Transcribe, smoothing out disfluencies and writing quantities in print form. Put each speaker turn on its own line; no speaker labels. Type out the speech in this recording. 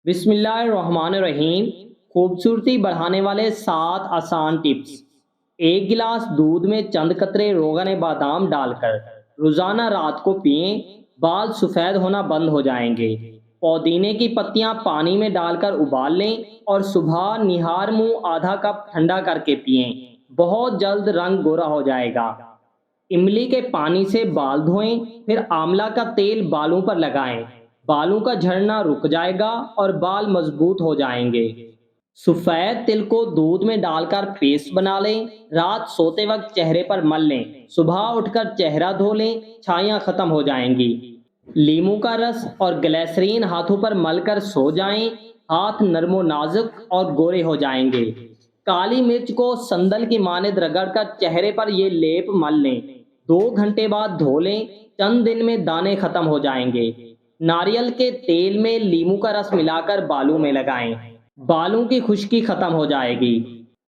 بسم اللہ الرحمن الرحیم۔ خوبصورتی بڑھانے والے 7 آسان ٹپس۔ ایک گلاس دودھ میں چند قطرے روغن بادام ڈال کر روزانہ رات کو پئیں، بال سفید ہونا بند ہو جائیں گے۔ پودینے کی پتیاں پانی میں ڈال کر ابال لیں اور صبح نہار منہ آدھا کپ ٹھنڈا کر کے پئیں، بہت جلد رنگ گورا ہو جائے گا۔ املی کے پانی سے بال دھوئیں، پھر آملہ کا تیل بالوں پر لگائیں، بالوں کا جھڑنا رک جائے گا اور بال مضبوط ہو جائیں گے۔ سفید تل کو دودھ میں ڈال کر پیسٹ بنا لیں، رات سوتے وقت چہرے پر مل لیں، صبح اٹھ کر چہرہ دھو لیں، چھائیاں ختم ہو جائیں گی۔ لیموں کا رس اور گلیسرین ہاتھوں پر مل کر سو جائیں، ہاتھ نرم و نازک اور گورے ہو جائیں گے۔ کالی مرچ کو سندل کی مانند رگڑ کر چہرے پر یہ لیپ مل لیں، 2 گھنٹے بعد دھو لیں، چند دن میں دانے ختم ہو جائیں گے۔ ناریل کے تیل میں لیموں کا رس ملا کر بالوں میں لگائیں، بالوں کی خشکی ختم ہو جائے گی۔